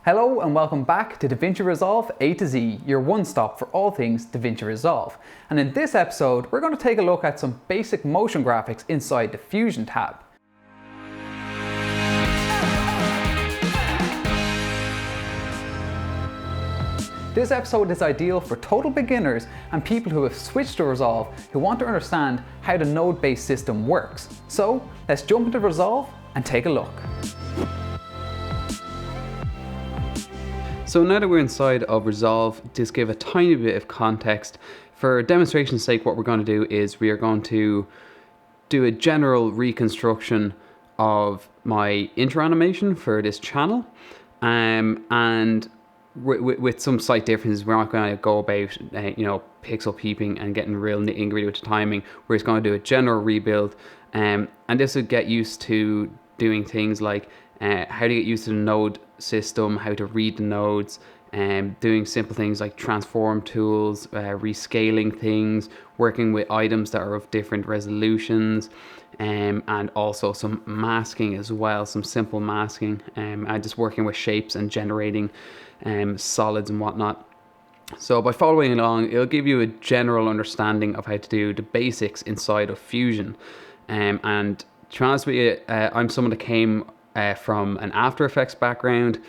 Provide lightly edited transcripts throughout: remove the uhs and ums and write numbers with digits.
Hello and welcome back to Davinci Resolve A to Z, your one-stop for all things Davinci Resolve. And in this episode, we're going to take a look at some basic motion graphics inside the Fusion tab. This episode is ideal for total beginners and people who have switched to Resolve who want to understand how the node-based system works. So let's jump into Resolve and take a look. So now that we're inside of Resolve, just give a tiny bit of context. For demonstration's sake, what we're going to do is we are going to do a general reconstruction of my intro animation for this channel. And with some slight differences, we're not going to go about, pixel peeping and getting real nitty-gritty with the timing. We're just going to do a general rebuild. And this would get used to doing things like how to get used to the node system, how to read the nodes, doing simple things like transform tools, rescaling things, working with items that are of different resolutions, and also some masking as well, some simple masking, and just working with shapes and generating solids and whatnot. So by following along, it'll give you a general understanding of how to do the basics inside of Fusion. And to be honest with you, I'm someone that came from an After Effects background,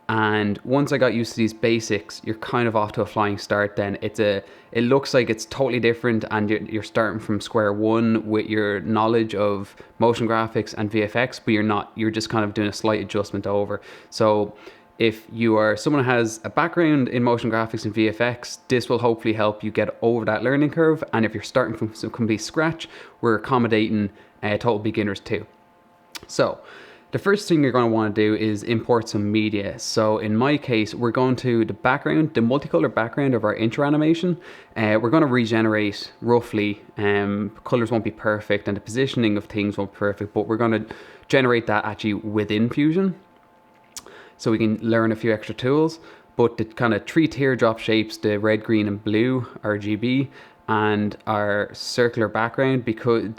and once I got used to these basics, you're kind of off to a flying start. Then it looks like it's totally different, and you're starting from square one with your knowledge of motion graphics and VFX, but you're not. You're just kind of doing a slight adjustment over. So if you are someone who has a background in motion graphics and VFX, this will hopefully help you get over that learning curve. And if you're starting from some complete scratch, we're accommodating total beginners too. So the first thing you're going to want to do is import some media. So in my case, we're going to the background, the multicolor background of our intro animation. We're going to regenerate roughly. Colors won't be perfect and the positioning of things won't be perfect, but we're going to generate that actually within Fusion, so we can learn a few extra tools. But the kind of three teardrop shapes, the red, green and blue RGB, and our circular background, because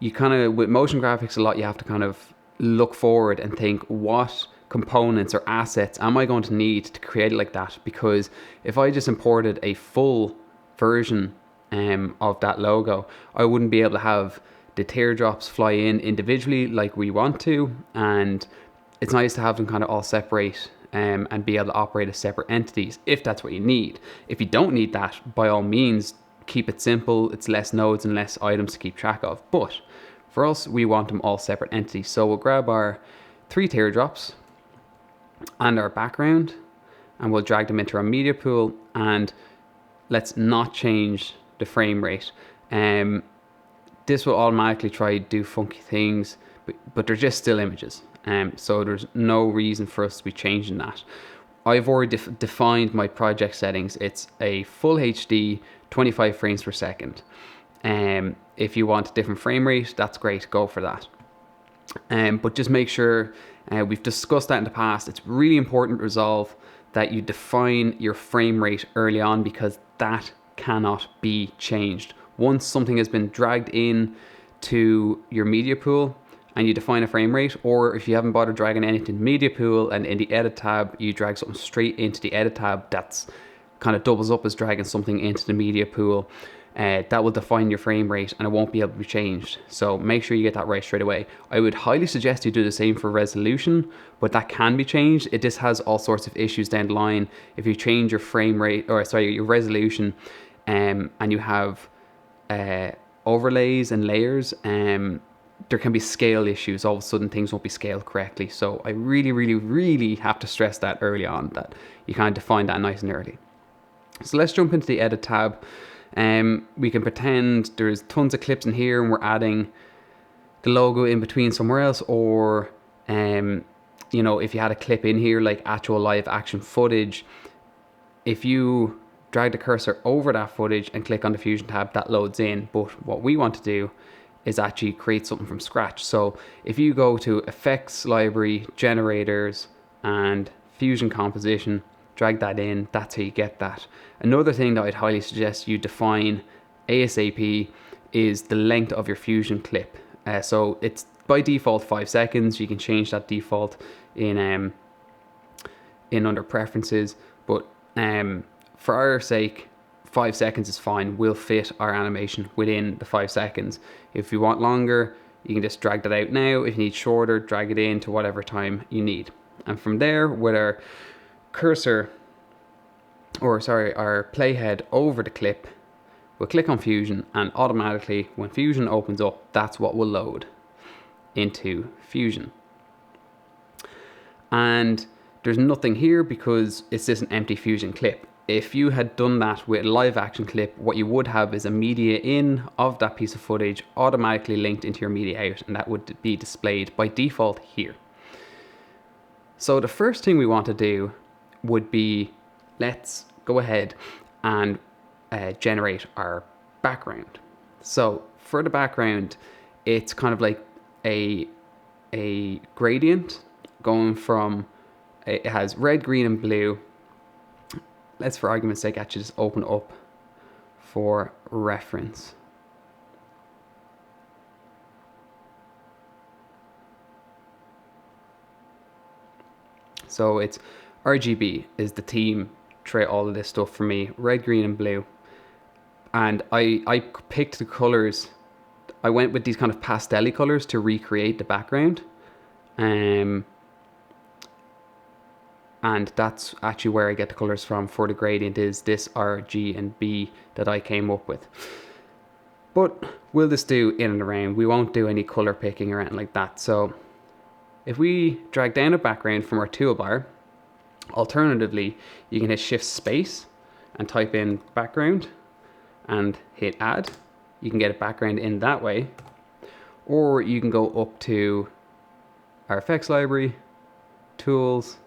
you kind of, with motion graphics a lot, you have to kind of look forward and think, what components or assets am I going to need to create it like that? Because if I just imported a full version of that logo, I wouldn't be able to have the teardrops fly in individually like we want to, and it's nice to have them kind of all separate and be able to operate as separate entities if that's what you need. If you don't need that, by all means, keep it simple. It's less nodes and less items to keep track of. But for us, we want them all separate entities. So we'll grab our three teardrops and our background, and we'll drag them into our media pool, and let's not change the frame rate. This will automatically try to do funky things, but they're just still images. So there's no reason for us to be changing that. I've already defined my project settings. It's a full HD, 25 frames per second. If you want a different frame rate, that's great, go for that. But just make sure, we've discussed that in the past, it's really important to Resolve that you define your frame rate early on, because that cannot be changed. Once something has been dragged in to your media pool and you define a frame rate, or if you haven't bothered dragging anything in the media pool and in the edit tab, you drag something straight into the edit tab, that's kind of doubles up as dragging something into the media pool. That will define your frame rate and it won't be able to be changed. So make sure you get that right straight away. I would highly suggest you do the same for resolution, but that can be changed. It just has all sorts of issues down the line. If you change your frame rate, or sorry, your resolution, and you have overlays and layers, there can be scale issues. All of a sudden things won't be scaled correctly. So I really, really, really have to stress that early on, that you kind of define that nice and early. So let's jump into the edit tab. We can pretend there's tons of clips in here and we're adding the logo in between somewhere else, or if you had a clip in here like actual live action footage, if you drag the cursor over that footage and click on the Fusion tab, that loads in. But what we want to do is actually create something from scratch. So if you go to Effects Library, Generators and Fusion Composition, drag that in, that's how you get that. Another thing that I'd highly suggest you define ASAP is the length of your Fusion clip. So it's by default 5 seconds. You can change that default in in under preferences, but for our sake, 5 seconds is fine. We'll fit our animation within the 5 seconds. If you want longer, you can just drag that out now. If you need shorter, drag it in to whatever time you need. And from there, with our cursor, or sorry, our playhead over the clip, we'll click on Fusion, and automatically when Fusion opens up, that's what will load into Fusion. And there's nothing here because it's just an empty Fusion clip. If you had done that with a live action clip, what you would have is a media in of that piece of footage automatically linked into your media out, and that would be displayed by default here. So the first thing we want to do would be, let's go ahead and generate our background. So for the background, it's kind of like a gradient going from, it has red, green and blue. Let's, for argument's sake, actually just open up for reference. So it's RGB is the theme tray, all of this stuff for me, red, green and blue. And I picked the colors. I went with these kind of pastel-y colors to recreate the background. And that's actually where I get the colors from for the gradient, is this R, G and B that I came up with. But we'll just do in and around. We won't do any color picking or anything like that. So if we drag down a background from our toolbar, alternatively, you can hit Shift Space and type in background and hit add. You can get a background in that way. Or you can go up to our effects library, tools,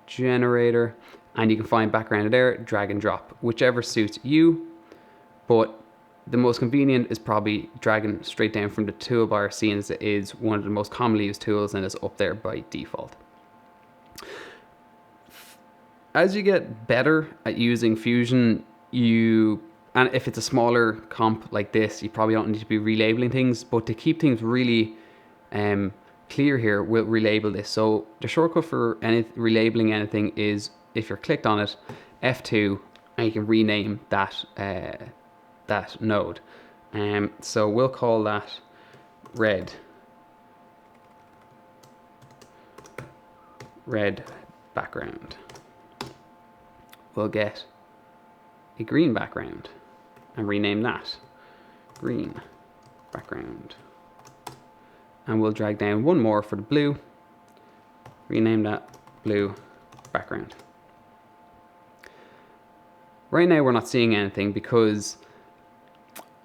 generator, and you can find background there, drag and drop, whichever suits you. But the most convenient is probably dragging straight down from the toolbar, seeing as it is one of the most commonly used tools and is up there by default. As you get better at using Fusion, and if it's a smaller comp like this, you probably don't need to be relabeling things, but to keep things really clear here, we'll relabel this. So the shortcut for relabeling anything is, if you're clicked on it, F2, and you can rename that that node. So we'll call that red background. We'll get a green background and rename that green background. And we'll drag down one more for the blue, rename that blue background. Right now we're not seeing anything because,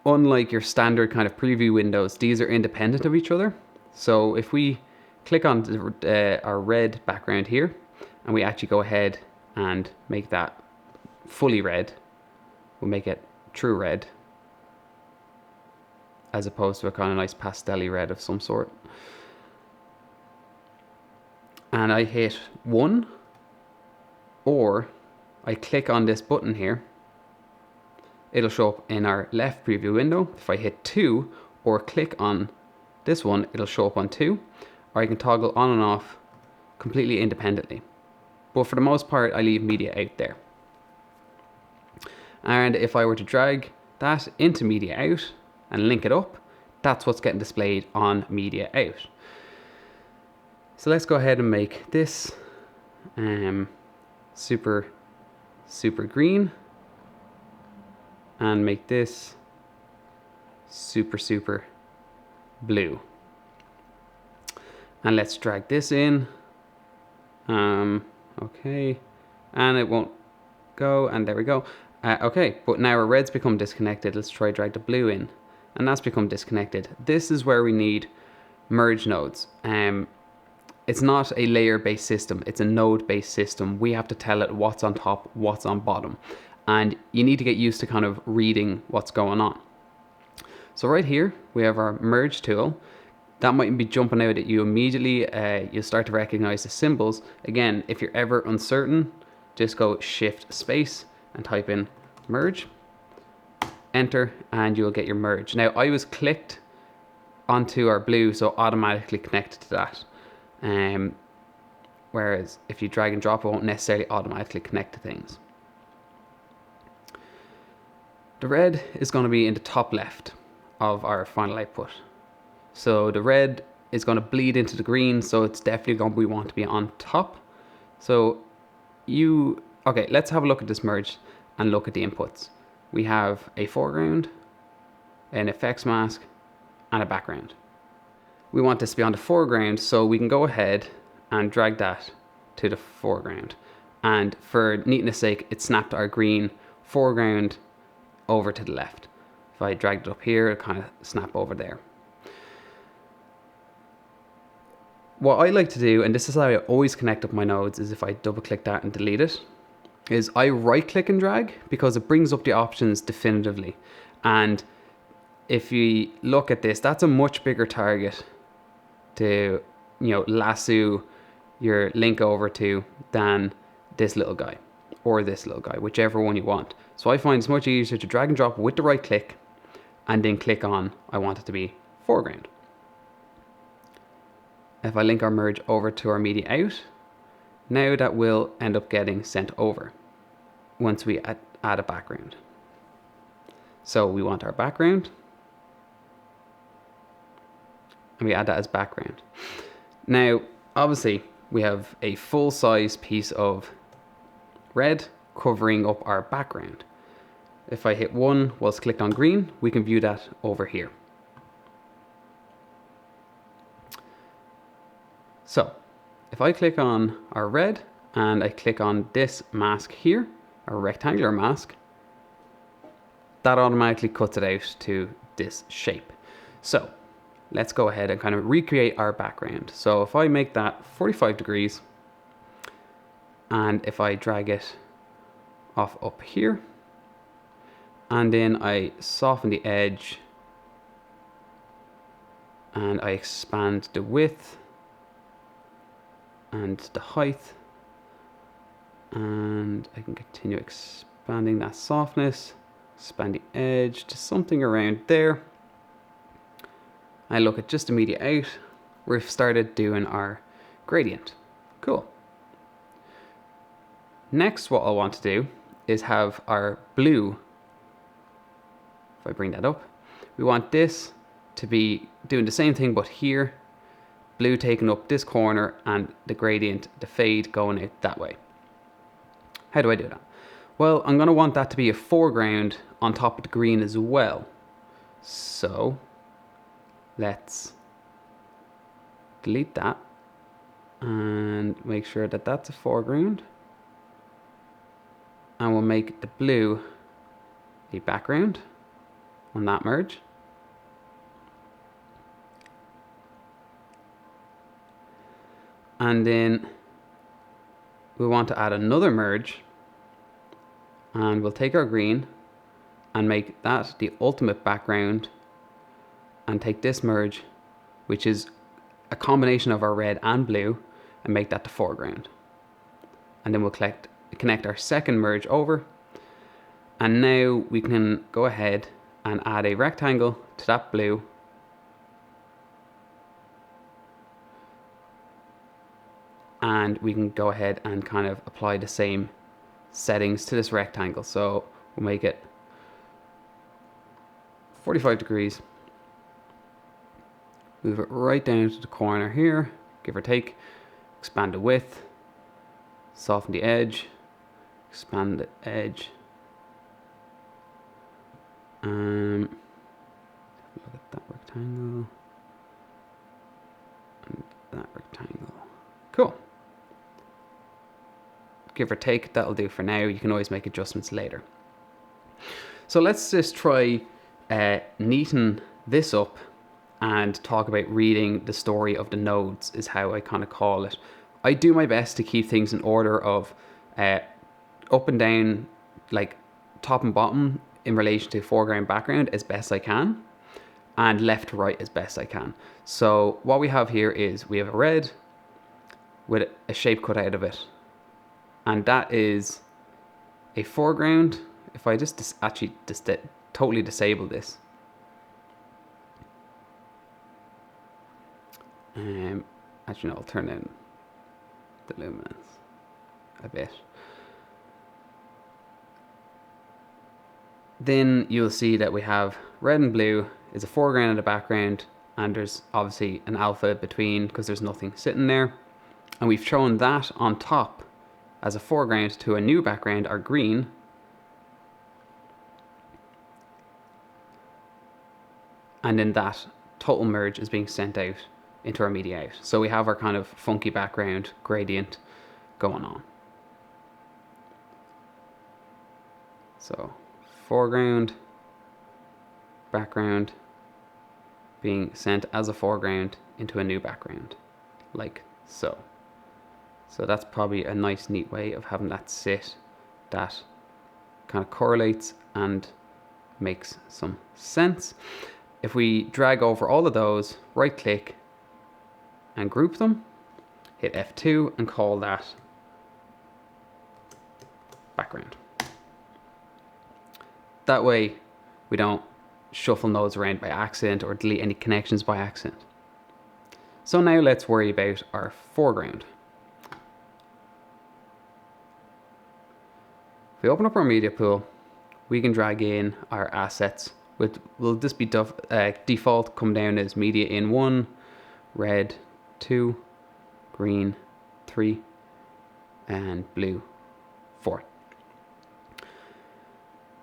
unlike your standard kind of preview windows, these are independent of each other. So if we click on our red background here, and we actually go ahead and make that fully red, we'll make it true red, as opposed to a kind of nice pastel-y red of some sort. And I hit 1, or I click on this button here, it'll show up in our left preview window. If I hit 2 or click on this one, it'll show up on 2, or I can toggle on and off completely independently. But for the most part, I leave media out there. And if I were to drag that into media out and link it up, that's what's getting displayed on media out. So let's go ahead and make this super green, and make this super blue. And let's drag this in. Okay, and it won't go, and there we go. Okay, but now our red's become disconnected. Let's try drag the blue in, and that's become disconnected. This is where we need merge nodes. It's not a layer-based system, it's a node-based system. We have to tell it what's on top, what's on bottom, and you need to get used to kind of reading what's going on. So right here, we have our merge tool. That might be jumping out at you immediately. You'll start to recognize the symbols. Again, if you're ever uncertain, just go Shift Space and type in merge, enter, and you'll get your merge. Now, I was clicked onto our blue, so automatically connected to that. Whereas if you drag and drop, it won't necessarily automatically connect to things. The red is going to be in the top left of our final output. So the red is going to bleed into the green, so it's definitely going to want to be on top. So okay, let's have a look at this merge and look at the inputs. We have a foreground, an effects mask, and a background. We want this to be on the foreground, so we can go ahead and drag that to the foreground. And for neatness sake, it snapped our green foreground over to the left. If I dragged it up here, it'll kind of snap over there. What I like to do, and this is how I always connect up my nodes, is if I double click that and delete it, is I right click and drag, because it brings up the options definitively. And if you look at this, that's a much bigger target to, lasso your link over to than this little guy or this little guy, whichever one you want. So I find it's much easier to drag and drop with the right click and then click on, I want it to be foreground. If I link our merge over to our media out, now that will end up getting sent over once we add a background. So we want our background, and we add that as background. Now, obviously, we have a full size piece of red covering up our background. If I hit 1 whilst clicked on green, we can view that over here. So if I click on our red and I click on this mask here, our rectangular mask, that automatically cuts it out to this shape. So let's go ahead and kind of recreate our background. So if I make that 45 degrees and if I drag it off up here, and then I soften the edge and I expand the width and the height, and I can continue expanding that softness, expand the edge to something around there. I look at just immediate out, we've started doing our gradient. Cool. Next, what I want to do is have our blue. If I bring that up, we want this to be doing the same thing, but here, blue taking up this corner and the gradient, the fade going out that way. How do I do that? Well, I'm going to want that to be a foreground on top of the green as well. So let's delete that and make sure that that's a foreground. And we'll make the blue a background on that merge. And then we want to add another merge, and we'll take our green and make that the ultimate background, and take this merge, which is a combination of our red and blue, and make that the foreground. And then we'll connect our second merge over, and now we can go ahead and add a rectangle to that blue, and we can go ahead and kind of apply the same settings to this rectangle. So we'll make it 45 degrees, move it right down to the corner here, give or take, expand the width, soften the edge, expand the edge, look at that rectangle and that rectangle. Cool. Give or take, that'll do for now. You can always make adjustments later. So let's just try neaten this up and talk about reading the story of the nodes, is how I kind of call it. I do my best to keep things in order of up and down, like top and bottom in relation to foreground, background as best I can, and left to right as best I can. So what we have here is we have a red with a shape cut out of it, and that is a foreground. If I just actually totally disable this, actually no, I'll turn in the luminance a bit. Then you'll see that we have red and blue is a foreground and a background, and there's obviously an alpha between because there's nothing sitting there. And we've thrown that on top as a foreground to a new background, our green. And then that total merge is being sent out into our media out. So we have our kind of funky background gradient going on. So foreground, background being sent as a foreground into a new background, like so. So that's probably a nice, neat way of having that sit that kind of correlates and makes some sense. If we drag over all of those, right click and group them, hit F2 and call that background. That way we don't shuffle nodes around by accident or delete any connections by accident. So now let's worry about our foreground. If we open up our media pool, we can drag in our assets. Will this be default come down as media in 1, red 2, green 3, and blue 4.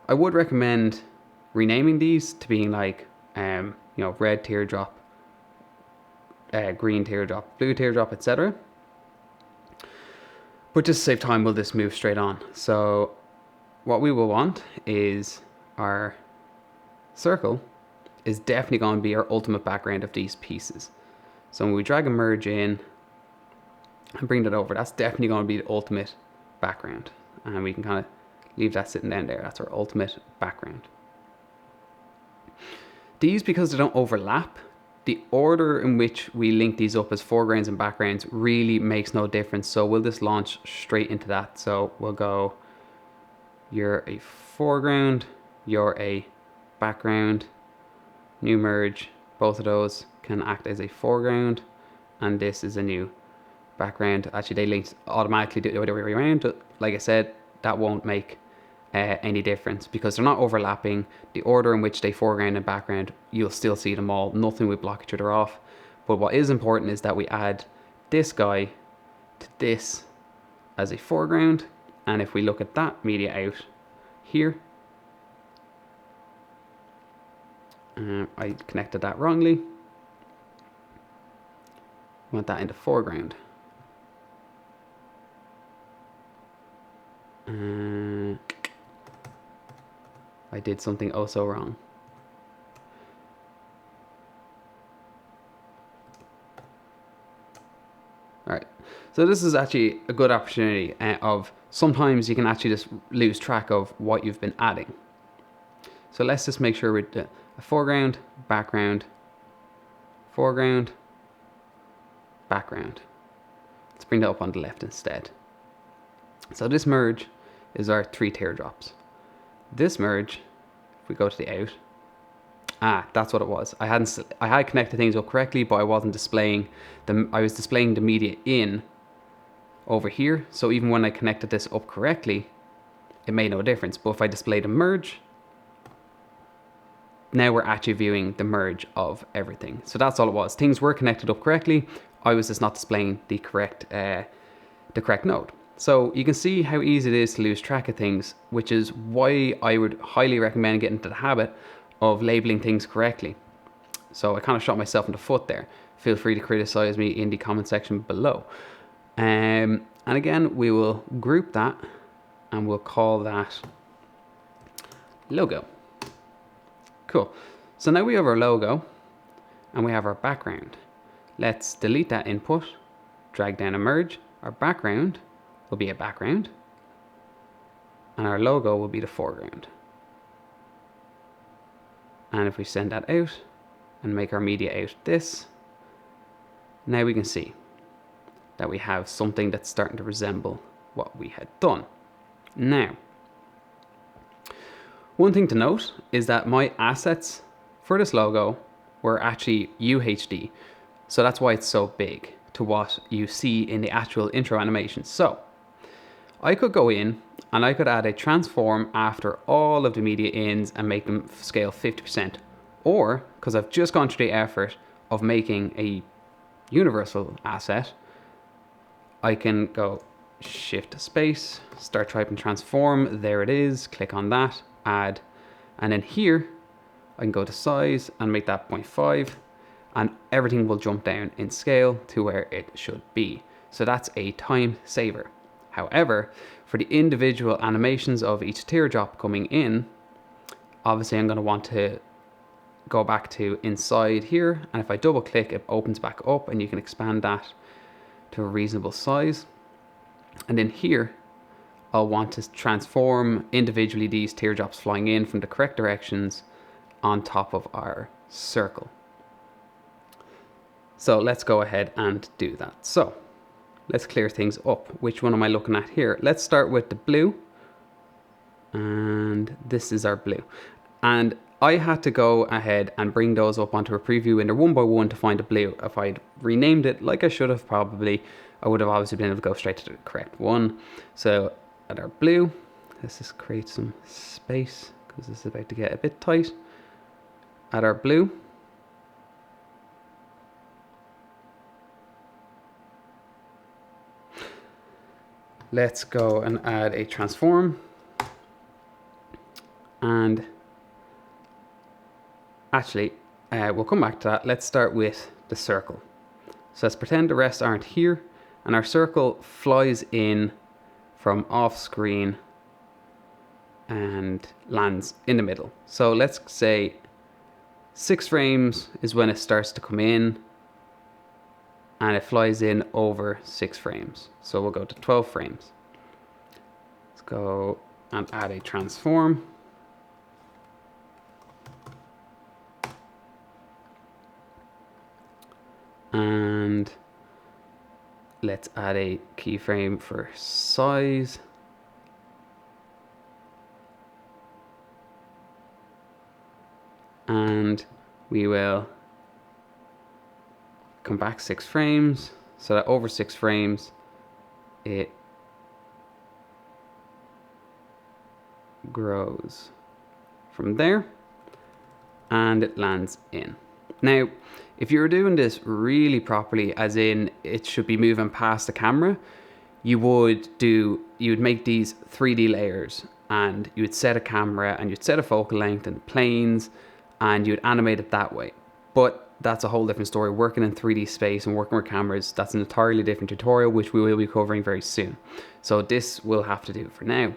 I would recommend renaming these to being like, red teardrop, green teardrop, blue teardrop, etc. But just to save time, we'll just move straight on. So what we will want is our circle is definitely going to be our ultimate background of these pieces. So when we drag and merge in and bring that over, that's definitely going to be the ultimate background. And we can kind of leave that sitting down there. That's our ultimate background. These, because they don't overlap, the order in which we link these up as foregrounds and backgrounds really makes no difference. So we'll just launch straight into that. So we'll go, you're a foreground, you're a background, new merge, both of those can act as a foreground, and this is a new background. Actually, they linked automatically the other way around. Like I said, that won't make any difference because they're not overlapping. The order in which they foreground and background, you'll still see them all. Nothing will block each other off. But what is important is that we add this guy to this as a foreground, and if we look at that media out here, I connected that wrongly. We want that into foreground. I did something oh so wrong. Alright, so this is actually a good opportunity of sometimes you can actually just lose track of what you've been adding. So let's just make sure we're a foreground, background, foreground, background. Let's bring that up on the left instead. So this merge is our 3 teardrops. This merge, if we go to the out, that's what it was. I had connected things up correctly, but I wasn't displaying them. I was displaying the media in over here. So even when I connected this up correctly, it made no difference. But if I displayed a merge, now we're actually viewing the merge of everything. So that's all it was. Things were connected up correctly. I was just not displaying the correct node. So you can see how easy it is to lose track of things, which is why I would highly recommend getting into the habit of labeling things correctly. So I kind of shot myself in the foot there. Feel free to criticize me in the comment section below. And again, we will group that and we'll call that logo. Cool. So now we have our logo and we have our background. Let's delete that input, drag down a merge. Our background will be a background and our logo will be the foreground. And if we send that out and make our media out this, now we can see that we have something that's starting to resemble what we had done. Now, one thing to note is that my assets for this logo were actually UHD. So that's why it's so big. to what you see in the actual intro animation. So I could go in and I could add a transform after all of the media ins and make them scale 50%. Or, because I've just gone through the effort of making a universal asset, I can go shift space, start typing transform, there it is, click on that, add, and then here I can go to size and make that 0.5, and everything will jump down in scale to where it should be. So that's a time saver. However, for the individual animations of each teardrop coming in, obviously I'm going to want to go back to inside here, and if I double click it opens back up and you can expand that to a reasonable size. And then here I'll want to transform individually these teardrops flying in from the correct directions on top of our circle. So let's go ahead and do that. So let's clear things up. Which one am I looking at here? Let's start with the blue, and this is our blue. And I had to go ahead and bring those up onto a preview window one by one to find a blue. If I'd renamed it like I should have probably, I would have obviously been able to go straight to the correct one. So at our blue, let's just create some space because this is about to get a bit tight. At our blue, let's go and add a transform, and actually we'll come back to that. Let's start with the circle. So let's pretend the rest aren't here, and our circle flies in from off screen and lands in the middle. So let's say 6 frames is when it starts to come in, and it flies in over 6 frames. So we'll go to 12 frames. Let's go and add a transform. And let's add a keyframe for size. And we will come back 6 frames so that over 6 frames it grows from there and it lands in. Now, if you were doing this really properly, as in it should be moving past the camera, you would make these 3D layers, and you would set a camera and you'd set a focal length and planes, and you'd animate it that way. But that's a whole different story. Working in 3D space and working with cameras, that's an entirely different tutorial, which we will be covering very soon. So this will have to do for now.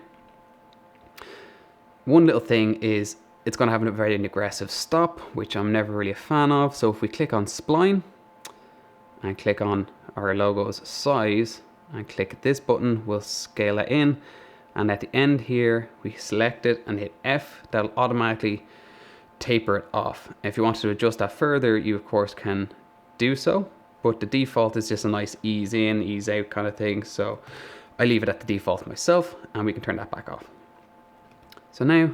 One little thing is it's going to have a very aggressive stop, which I'm never really a fan of. So if we click on spline and click on our logo's size and click this button, we'll scale it in. And at the end here, we select it and hit F. That'll automatically taper it off. If you wanted to adjust that further, you of course can do so, but the default is just a nice ease in, ease out kind of thing. So I leave it at the default myself, and we can turn that back off. So now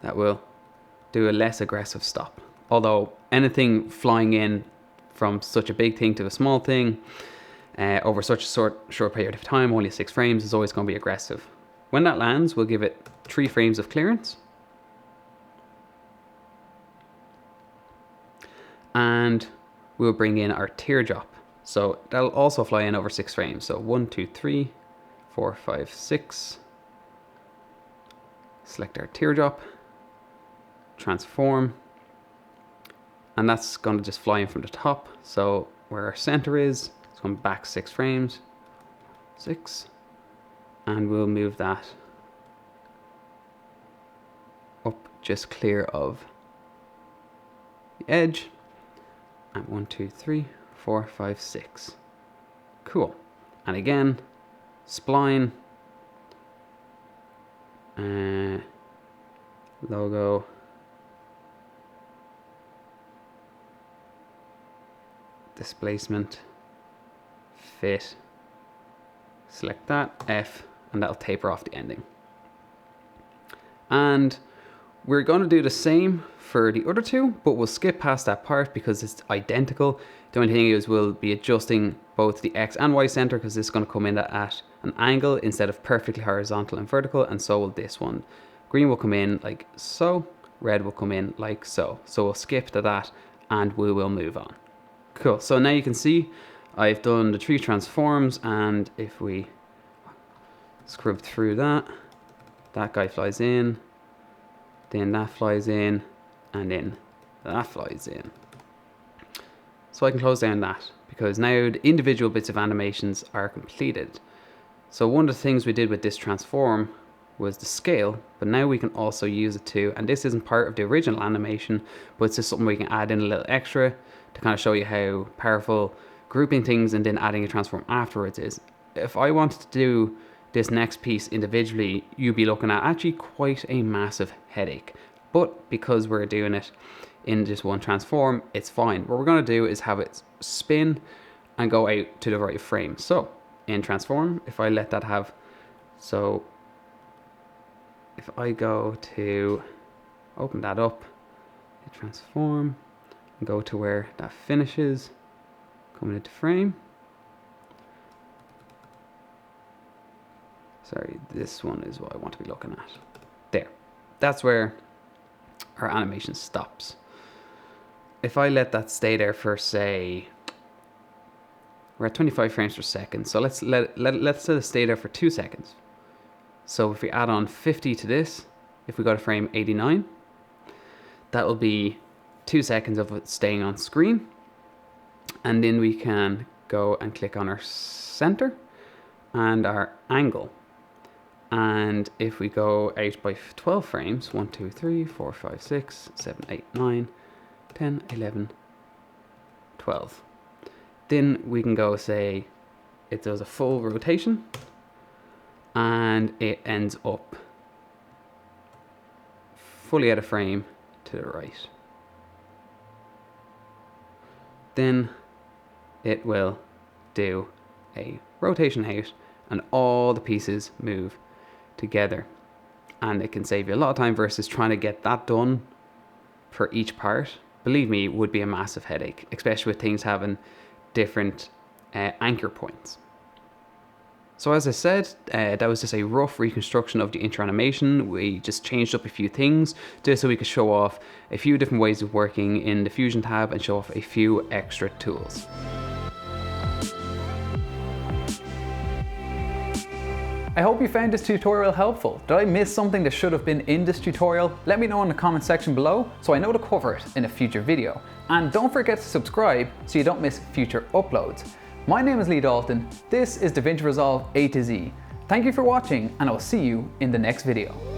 that will do a less aggressive stop. Although anything flying in from such a big thing to a small thing over such a short period of time, only 6 frames, is always going to be aggressive. When that lands, we'll give it 3 frames of clearance. And we'll bring in our teardrop. So that'll also fly in over 6 frames. So 1, 2, 3, 4, 5, 6. Select our teardrop, transform, and that's going to just fly in from the top. So where our center is, it's going back 6 frames, 6, and we'll move that up just clear of the edge. And 1, 2, 3, 4, 5, 6. Cool. And again, spline, logo, displacement, fit, select that, F, and that'll taper off the ending. And We're going to do the same for the other two, but we'll skip past that part because it's identical. The only thing is we'll be adjusting both the X and Y center because this is going to come in at an angle instead of perfectly horizontal and vertical, and so will this one. Green will come in like so, red will come in like so. So we'll skip to that and we will move on. Cool, so now you can see I've done the 3 transforms, and if we scrub through that, that guy flies in, then that flies in, and then that flies in. So I can close down that because now the individual bits of animations are completed. So one of the things we did with this transform was the scale, but now we can also use it too, and this isn't part of the original animation, but it's just something we can add in a little extra to kind of show you how powerful grouping things and then adding a transform afterwards is. If I wanted to do this next piece individually, you'd be looking at actually quite a massive headache. But because we're doing it in just one transform, it's fine. What we're going to do is have it spin and go out to the right frame. So in transform, if I let that have, so if I go to open that up, hit transform, and go to where that finishes, coming into frame. Sorry, this one is what I want to be looking at. There. That's where our animation stops. If I let that stay there for, say, we're at 25 frames per second, so let's let it stay there for 2 seconds. So if we add on 50 to this, if we go to frame 89, that will be 2 seconds of it staying on screen. And then we can go and click on our center and our angle. And if we go out by 12 frames, 1, 2, 3, 4, 5, 6, 7, 8, 9, 10, 11, 12. Then we can go say it does a full rotation and it ends up fully out of frame to the right. Then it will do a rotation out and all the pieces move together, and it can save you a lot of time versus trying to get that done for each part. Believe me, it would be a massive headache, especially with things having different anchor points. So as I said, that was just a rough reconstruction of the intro animation. We just changed up a few things just so we could show off a few different ways of working in the Fusion tab and show off a few extra tools. I hope you found this tutorial helpful. Did I miss something that should have been in this tutorial? Let me know in the comment section below so I know to cover it in a future video. And don't forget to subscribe so you don't miss future uploads. My name is Lee Dalton. This is Davinci Resolve A to Z. Thank you for watching, and I will see you in the next video.